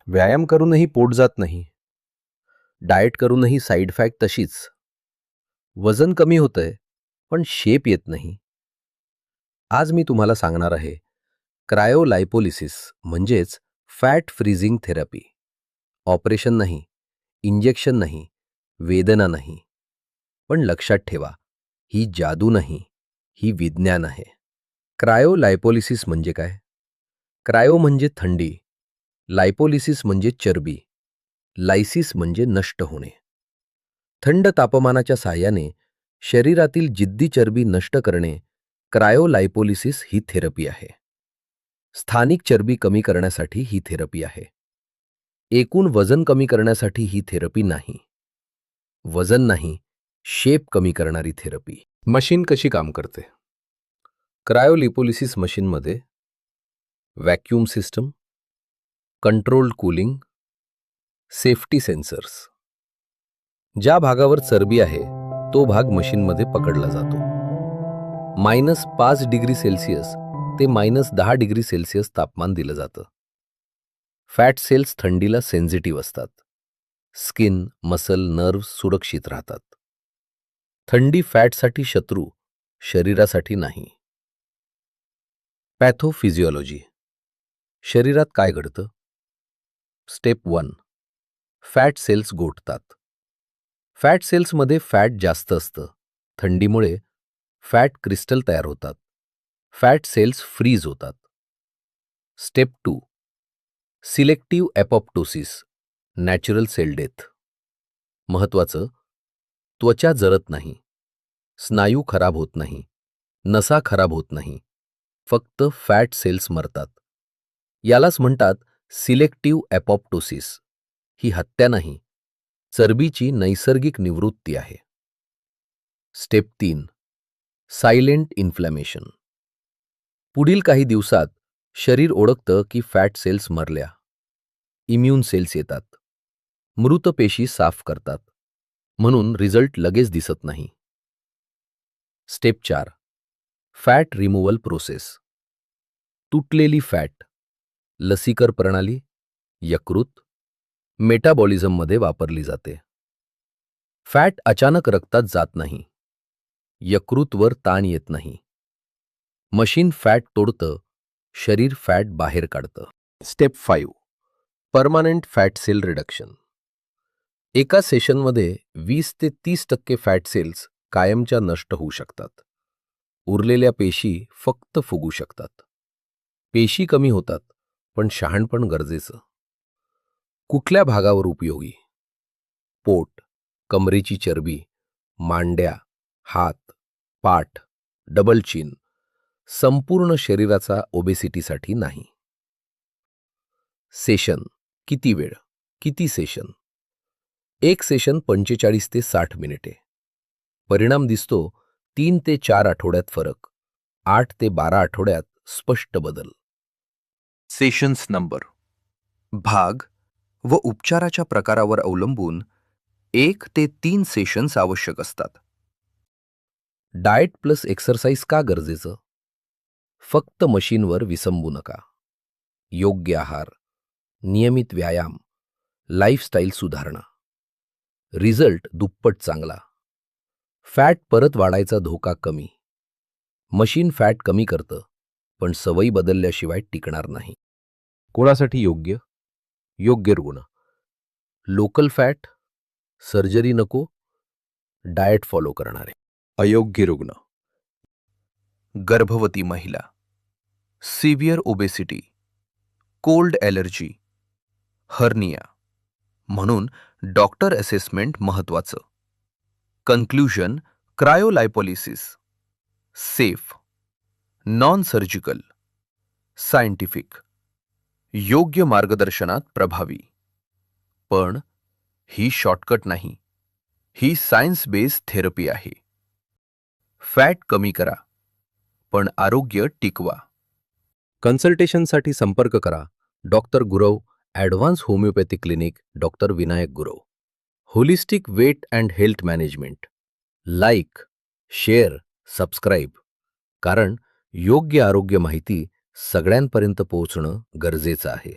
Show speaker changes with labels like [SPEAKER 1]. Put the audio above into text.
[SPEAKER 1] व्यायाम करूनही पोट जात नाही. डाएट करूनही साईड इफेक्ट तशीच. वजन कमी होतंय, पण शेप येत नाही. आज मी तुम्हाला सांगणार आहे क्रायोलायपोलिसिस म्हणजेच फॅट फ्रीजिंग थेरपी. ऑपरेशन नाही, इंजेक्शन नाही, वेदना नाही. पण लक्षात ठेवा, ही जादू नाही, ही विज्ञान आहे. क्रायोलायपोलिसिस म्हणजे काय? क्रायो म्हणजे थंडी, लायपोलिसिस म्हणजे चरबी, लायसिस म्हणजे नष्ट होणे. थंड तापमानाच्या साहाय्याने शरीरातील जिद्दी चरबी नष्ट करणे क्रायोलायपोलिसिस ही थेरपी आहे. स्थानिक चरबी कमी करण्यासाठी ही थेरपी आहे. एकूण वजन कमी करण्यासाठी ही थेरपी नाही. वजन नाही, शेप कमी करणारी थेरपी. मशीन कशी काम करते? क्रायोलिपोलिसिस मशीनमध्ये vacuum system, controlled cooling, safety sensors. ज्या भागावर चरबी आहे तो भाग मशीनमध्ये पकडला जातो. -5 डिग्री सेल्सिअस ते -10 डिग्री सेल्सिअस तापमान दिलं जातं. फॅट सेल्स थंडीला सेन्सिटिव्ह असतात. स्किन, मसल, नर्व्ह सुरक्षित राहतात. थंडी फॅटसाठी शत्रू, शरीरासाठी नाही. पॅथोफिजिओलॉजी. शरीरात काय घडतं? स्टेप 1. फॅट सेल्स गोठतात. फॅट सेल्समध्ये फॅट जास्त असतं. थंडीमुळे फॅट क्रिस्टल तयार होतात. फॅट सेल्स फ्रीज होतात. Step 2. Selective apoptosis, natural cell death. महत्त्वाचं, त्वचा जळत नाही, स्नायू खराब होत नाही, नसा खराब होत नाही, फक्त फॅट सेल्स मरतात. यालाच म्हणतात सिलेक्टिव्ह एपोप्टोसिस. ही हत्या नाही, चरबीची नैसर्गिक निवृत्ती आहे. स्टेप 3. Silent inflammation. पुढील काही दिवसात शरीर ओळखतं की फॅट सेल्स मरल्या. इम्यून सेल्स येतात. मृत पेशी साफ करतात. म्हणून रिझल्ट लगेच दिसत नाही. स्टेप 4. Fat removal process. तुटलेली फॅट लसीकर प्रणाली, यकृत, मेटाबॉलिझममध्ये वापरली जाते. फॅट अचानक रक्तात जात नाही. यकृतवर ताण येत नाही. मशीन फॅट तोडतं, शरीर फॅट बाहेर काढतं. Step 5. Permanent fat cell reduction. एका सेशनमध्ये 20 ते 30% फॅट सेल्स कायमच्या नष्ट होऊ शकतात. उरलेल्या पेशी फक्त फुगू शकतात. पेशी कमी होतात, पण शहाणपण गरजेचं. कुठल्या भागावर उपयोगी? पोट, कमरेची चरबी, मांड्या, हात, पाठ, डबल चिन. संपूर्ण शरीराचा ओबेसिटीसाठी नाही. सेशन किती वेळ, किती सेशन? एक सेशन 45 ते 60 मिनिटे. परिणाम दिसतो 3 ते 4 आठवड्यात फरक, 8 ते 12 आठवड्यात स्पष्ट बदल.
[SPEAKER 2] सेशन्स नंबर, भाग व उपचाराच्या प्रकारावर अवलंबून 1 ते 3 सेशन्स आवश्यक असतात.
[SPEAKER 1] डाएट प्लस एक्सरसाइज का गरजेचं? फक्त मशीनवर विसंबू नका. योग्य आहार, नियमित व्यायाम, लाईफस्टाईल सुधारणा. रिझल्ट दुप्पट चांगला. फॅट परत वाढायचा धोका कमी. मशीन फॅट कमी करतं, पण सवयी बदलल्याशिवाय टिकणार नाही. कोणासाठी योग्य? योग्य रुग्ण. लोकल फॅट, सर्जरी नको, डाएट फॉलो करणारे.
[SPEAKER 2] अयोग्य रुग्ण, गर्भवती महिला, severe obesity, cold allergy, hernia. म्हणून डॉक्टर असेसमेंट महत्त्वाचं. Conclusion, cryolipolysis safe, non surgical, scientific, योग्य मार्गदर्शनात प्रभावी. पण ही शॉर्टकट नाही, ही सायन्स बेस्ड थेरपी आहे. फॅट कमी करा, पण आरोग्य टिकवा.
[SPEAKER 1] कन्सल्टेशनसाठी संपर्क करा doctor Gurav, advance homeopathy clinic, doctor Vinayak Gurav. Holistic weight and health management. Like, share, subscribe. कारण योग्य आरोग्य माहिती सगळ्यांपर्यंत पोहोचणं गरजेचं आहे.